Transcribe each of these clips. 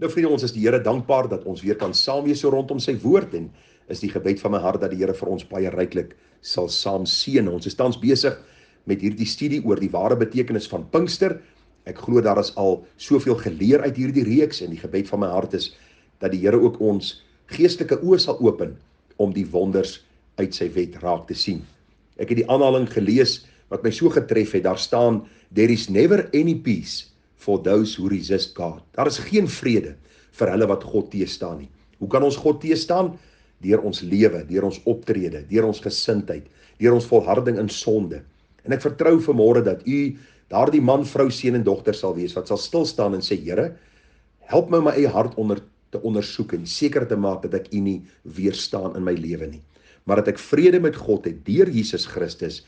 Nou vriende, ons is die Here dankbaar dat ons weer kan saam wees so rondom sy woord en is die gebed van my hart dat die Here vir ons baie ryklik sal saam seën. Ons is tans besig met hierdie studie oor die ware betekenis van Pinkster. Ek glo daar is al soveel geleer uit hierdie reeks en die gebed van my hart is dat die Here ook ons geestelike oë sal open om die wonders uit sy wet raak te sien. Ek het die aanhaling gelees wat my so getref het. Daar staan, there is never any peace for those who resist God. Daar is geen vrede vir hulle wat God teëstaan nie. Hoe kan ons God teëstaan? Deur ons lewe, deur ons optrede, deur ons gesindheid, deur ons volharding in sonde. En ek vertrou vanmôre dat u daardie man, vrou, seun en dogter sal wees wat sal stil staan en sê, Here, help my my eie hart te ondersoek en seker te maak dat ek u nie weerstaan in my lewe nie, maar dat ek vrede met God het deur Jesus Christus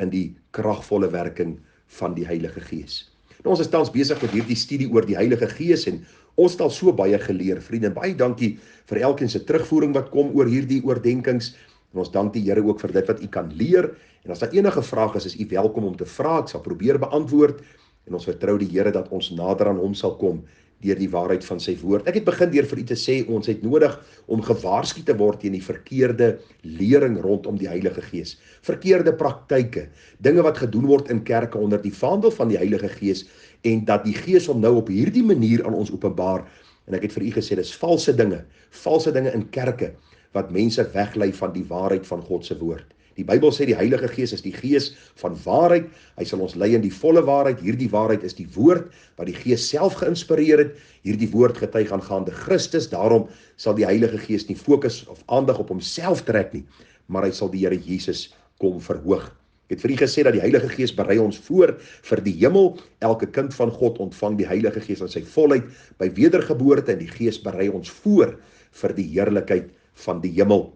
in die kragvolle werking van die Heilige Gees. Nou, ons is tans besig met hierdie studie oor die Heilige Gees en ons het al so baie geleer, vriende. Baie dankie vir elkeen se terugvoering wat kom oor hierdie oordenkings. En ons dank die Here ook vir dit wat u kan leer. En as daar enige vrae is u welkom om te vra. Ek sal probeer beantwoord. En ons vertrou die Here dat ons nader aan hom sal kom deur die waarheid van sy woord. Ek het begin deur vir u te sê, ons het nodig om gewaarsku te word teen die verkeerde lering rondom die Heilige Gees. Verkeerde praktyke, dinge wat gedoen word in kerke onder die vaandel van die Heilige Gees en dat die Gees hom nou op hierdie manier aan ons openbaar. En ek het vir u gesê, dis valse dinge in kerke wat mense weglei van die waarheid van God se woord. Die Bybel sê die Heilige Gees is die Gees van waarheid. Hy sal ons lei in die volle waarheid. Hierdie waarheid is die woord wat die Gees self geïnspireer het. Hierdie woord getuig aangaande Christus. Daarom sal die Heilige Gees nie fokus of aandag op homself trek nie, maar hy sal die Here Jesus kom verhoog. Ek het vir u gesê dat die Heilige Gees berei ons voor vir die hemel. Elke kind van God ontvang die Heilige Gees in sy volheid by wedergeboorte en die Gees berei ons voor vir die heerlikheid van die hemel.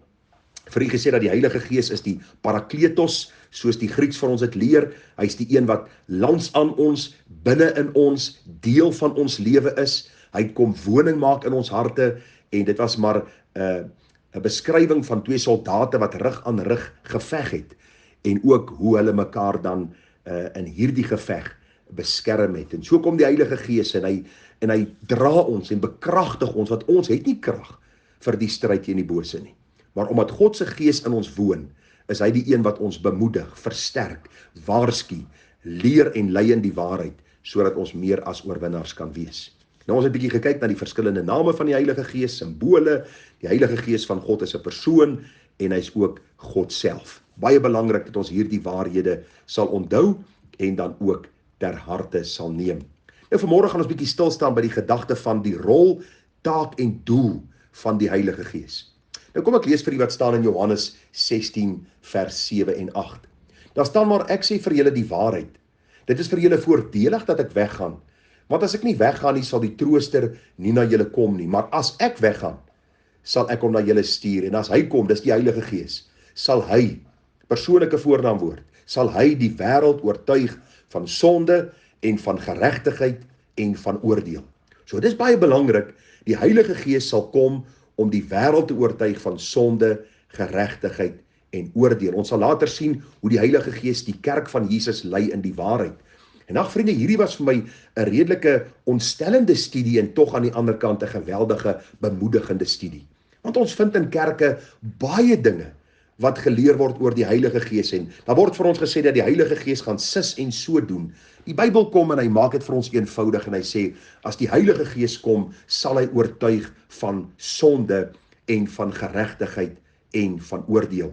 Vir u gesê dat die Heilige Gees is die Parakletos, soos die Grieks vir ons het leer. Hy is die een wat langs aan ons, binne in ons, deel van ons lewe is. Hy kom woning maak in ons harte en dit was maar 'n beskrywing van twee soldate wat rug aan rug geveg het en ook hoe hulle mekaar dan in hierdie geveg beskerm het. En so kom die Heilige Gees en hy dra ons en bekragtig ons, want ons het nie krag vir die stryd teen die bose nie. Maar omdat God se Gees in ons woon, is hy die een wat ons bemoedig, versterk, waarsku, leer en lei in die waarheid, sodat ons meer as oorwinnaars kan wees. Nou ons het 'n bietjie gekyk na die verskillende name van die Heilige Gees, simbole. Die Heilige Gees van God is 'n persoon en hy is ook God self. Baie belangrik dat ons hierdie waarhede sal onthou en dan ook ter harte sal neem. Nou vanmôre gaan ons bietjie stil staan by die gedagte van die rol, taak en doel van die Heilige Gees. Nou kom ek lees vir u wat staan in Johannes 16 vers 7 en 8. Daar staan maar, ek sê vir julle die waarheid. Dit is vir julle voordelig dat ek weggaan. Want as ek nie weggaan nie, sal die trooster nie na julle kom nie. Maar as ek weggaan, sal ek hom na julle stuur. En as hy kom, dis die Heilige Gees, sal hy, persoonlike voornaamwoord, sal hy die wêreld oortuig van sonde en van geregtigheid en van oordeel. So dis baie belangrik, die Heilige Gees sal kom om die wêreld te oortuig van sonde, geregtigheid en oordeel. Ons sal later sien hoe die Heilige Gees die kerk van Jesus lei in die waarheid. En ag vriende, hierdie was vir my 'n redelike ontstellende studie en tog aan die ander kant 'n geweldige bemoedigende studie. Want ons vind in kerke baie dinge wat geleer word oor die Heilige Gees en daar word vir ons gesê dat die Heilige Gees gaan sis en so doen. Die Bybel kom en hy maak dit vir ons eenvoudig en hy sê, as die Heilige Gees kom, sal hy oortuig van sonde en van geregtigheid en van oordeel.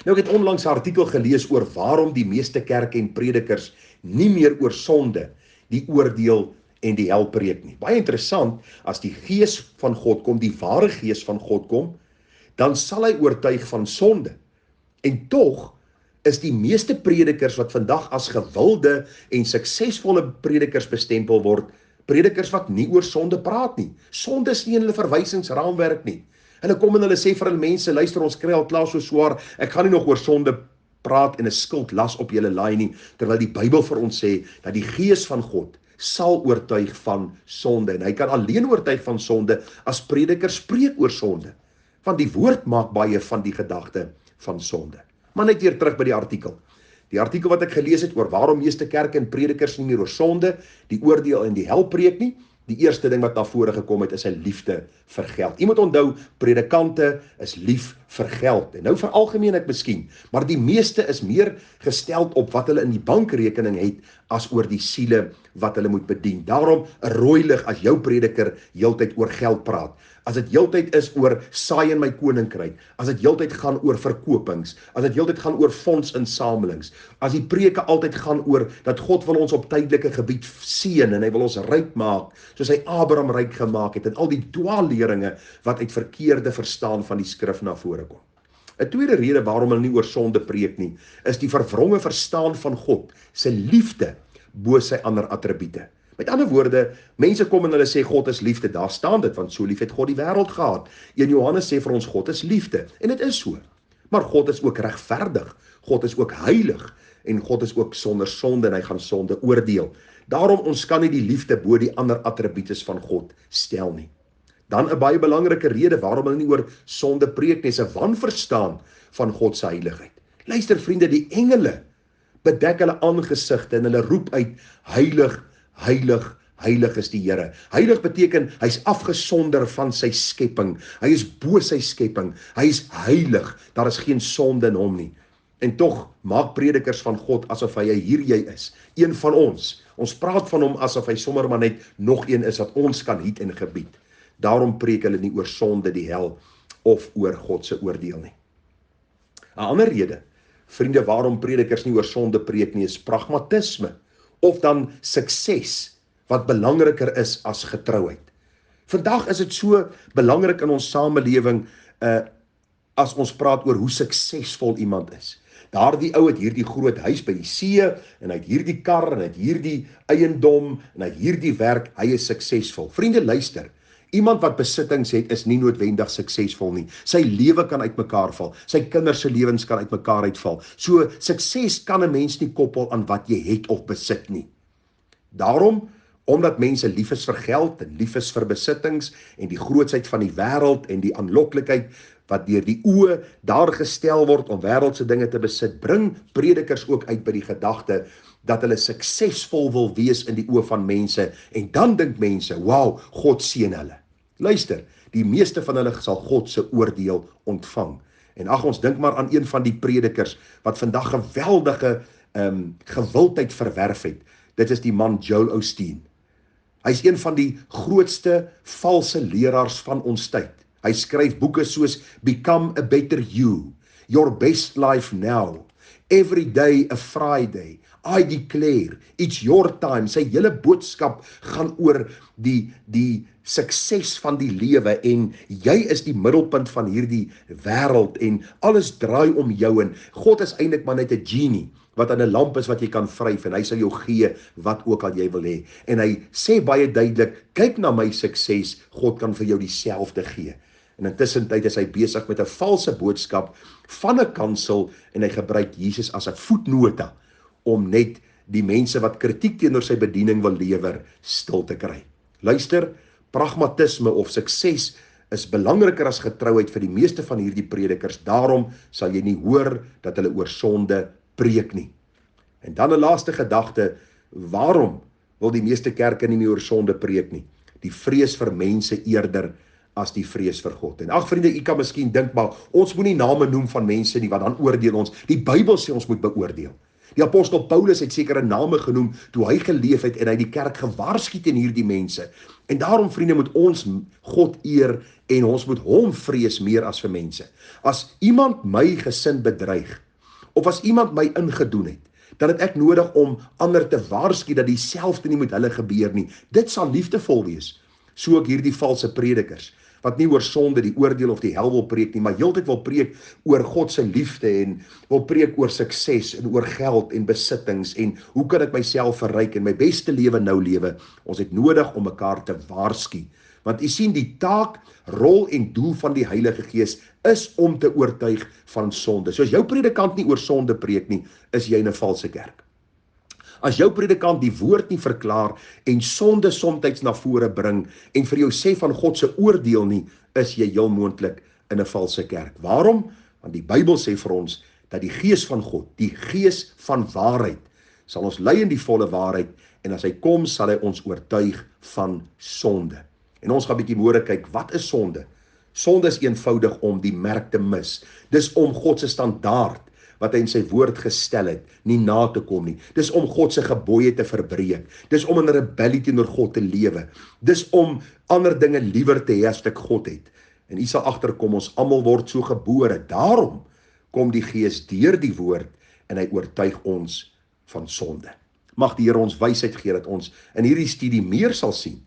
Nou ek het onlangs 'n artikel gelees oor waarom die meeste kerke en predikers nie meer oor sonde, die oordeel en die hel preek nie. Baie interessant, as die Gees van God kom, die ware Gees van God kom, dan sal hy oortuig van sonde. En tog is die meeste predikers wat vandag as gewilde en suksesvolle predikers bestempel word, predikers wat nie oor sonde praat nie. Sonde is nie in hulle verwysingsraamwerk nie. Hulle kom en hulle sê vir hulle mense, luister, ons kry al klaar so swaar, ek gaan nie nog oor sonde praat en 'n skuldlas op julle laai nie, terwyl die Bybel vir ons sê dat die Gees van God sal oortuig van sonde en hy kan alleen oortuig van sonde as prediker spreek oor sonde. Want die woord maak baie van die gedagte van sonde. Maar net weer terug by die artikel. Die artikel wat ek gelees het oor waarom meeste kerke en predikers nie meer oor sonde, die oordeel en die hel preek nie, Die eerste ding wat na vore gekom het, is sy liefde vir geld. Jy moet onthou, predikante is lief vir geld. En nou veralgemeen ek miskien, maar die meeste is meer gesteld op wat hulle in die bankrekening het, as oor die siele wat hulle moet bedien. Daarom 'n rooi lig as jou prediker heeltyd oor geld praat. As dit heeltyd is oor saai in my koninkryk, as dit heeltyd gaan oor verkopings, as dit heeltyd gaan oor fondsinsamelings, as die preke altyd gaan oor dat God wil ons op tydelike gebied seën en hy wil ons ryk maak, soos hy Abraham ryk gemaak het, en al die dwaalleringe wat uit verkeerde verstaan van die skrif na vore kom. 'n tweede rede waarom hulle nie oor sonde preek nie, is die verwronge verstaan van God, sy liefde bo sy ander attribute. Met ander woorde, mense kom en hulle sê God is liefde, daar staan dit, want so lief het God die wêreld gehad. 1 Johannes sê vir ons God is liefde, en dit is so. Maar God is ook regverdig, God is ook heilig, en God is ook sonder sonde, en hy gaan sonde oordeel. Daarom ons kan nie die liefde bo die ander attributes van God stel nie. Dan 'n baie belangrike rede waarom hulle nie oor sonde preek nie, is 'n wanverstaan van God se heiligheid. Luister vriende, die engele bedek hulle aangesigte en hulle roep uit, heilig, heilig, heilig is die Here. Heilig beteken, hy is afgesonder van sy skepping, hy is bo sy skepping, hy is heilig, daar is geen sonde in hom nie. En tog maak predikers van God asof hy hier jy is, een van ons. Ons praat van hom asof hy sommer maar net nog een is wat ons kan hiet en gebied. Daarom preek hulle nie oor sonde, die hel, of oor God se oordeel nie. 'n ander rede, vriende, waarom predikers nie oor sonde preek nie, is pragmatisme, of dan sukses, wat belangriker is as getrouheid. Vandag is dit so belangrik in ons samelewing, as ons praat oor hoe suksesvol iemand is. Daardie ou het hierdie groot huis by die see, en hy het hierdie kar, en hy het hierdie eiendom, en hy het hierdie werk, hy is suksesvol. Vriende, luister, iemand wat besittings het, is nie noodwendig suksesvol nie. Sy lewe kan uitmekaar val, sy kinders se lewens kan uitmekaar uitval. So, sukses kan 'n mens nie koppel aan wat jy het of besit nie. Daarom, omdat mense lief is vir geld, en lief is vir besittings, en die grootsheid van die wêreld, en die aanloklikheid, wat deur die oë daar gestel word om wêreldse dinge te besit, bring predikers ook uit by die gedagte dat hulle suksesvol wil wees in die oë van mense, en dan dink mense, wow, God seën hulle. Luister, die meeste van hulle sal God se oordeel ontvang. En ag, ons dink maar aan een van die predikers wat vandag geweldige gewildheid verwerf het. Dit is die man Joel Osteen. Hy is een van die grootste valse leraars van ons tyd. Hy skryf boeke soos Become a Better You, Your Best Life Now, Every Day a Friday, I Declare, It's Your Time. Sy hele boodskap gaan oor die sukses van die lewe, en jy is die middelpunt van hierdie wêreld, en alles draai om jou, en God is eintlik maar net 'n genie, wat aan 'n lamp is wat jy kan vryf, en hy sal jou gee wat ook al jy wil hê. En hy sê baie duidelik, kyk na my sukses, God kan vir jou dieselfde gee. En intussen tyd is hy besig met 'n valse boodskap van 'n kansel, en hy gebruik Jesus as 'n voetnota, om net die mense wat kritiek teenoor sy bediening wil lewer, stil te kry. Luister, pragmatisme of sukses is belangriker as getrouheid vir die meeste van hierdie predikers. Daarom sal jy nie hoor dat hulle oor sonde preek nie. En dan 'n laaste gedagte, waarom wil die meeste kerke nie meer oor sonde preek nie? Die vrees vir mense eerder as die vrees vir God. En ag vriende, u kan miskien dink, maar ons moet nie name noem van mense nie, want dan oordeel ons. Die Bybel sê ons moet beoordeel. Die apostel Paulus het sekere name genoem toe hy geleef het, en hy die kerk gewaarsku teen hierdie mense. En daarom vriende, moet ons God eer, en ons moet hom vrees meer as vir mense. As iemand my gesin bedreig, of as iemand my ingedoen het, dan het ek nodig om ander te waarsku dat dieselfde nie met hulle gebeur nie. Dit sal liefdevol wees. So ook hierdie valse predikers, wat nie oor sonde, die oordeel of die hel wil preek nie, maar heeltyd wil preek oor God se liefde, en wil preek oor sukses, en oor geld, en besittings, en hoe kan ek myself verryk, en my beste lewe nou lewe. Ons het nodig om mekaar te waarsku. Want u sien, die taak, rol en doel van die Heilige Gees is om te oortuig van sonde. So as jou predikant nie oor sonde preek nie, is jy in 'n valse kerk. As jou predikant die woord nie verklaar en sonde somtyds na vore bring en vir jou sê van God se oordeel nie, is jy heel moontlik in 'n valse kerk. Waarom? Want die Bybel sê vir ons dat die Gees van God, die Gees van waarheid, sal ons lei in die volle waarheid, En as hy kom, sal hy ons oortuig van sonde. En ons gaan bietjie môre kyk, wat is sonde? Sonde is eenvoudig om die merk te mis. Dis om God se standaard wat hy in sy woord gestel het, nie na te kom nie. Dis om God se gebooie te verbreek. Dis om in rebellie teenoor God te lewe. Dis om ander dinge liewer te hê as wat ek God het. En u sal agterkom, ons almal word so gebore. Daarom kom die Gees deur die woord en hy oortuig ons van sonde. Mag die Here ons wysheid gee dat ons in hierdie studie meer sal sien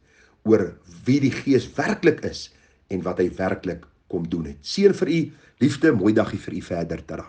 oor wie die Gees werklik is en wat hy werklik kom doen het. Seën vir u, liefde, mooi dagie vir u verder. Tada.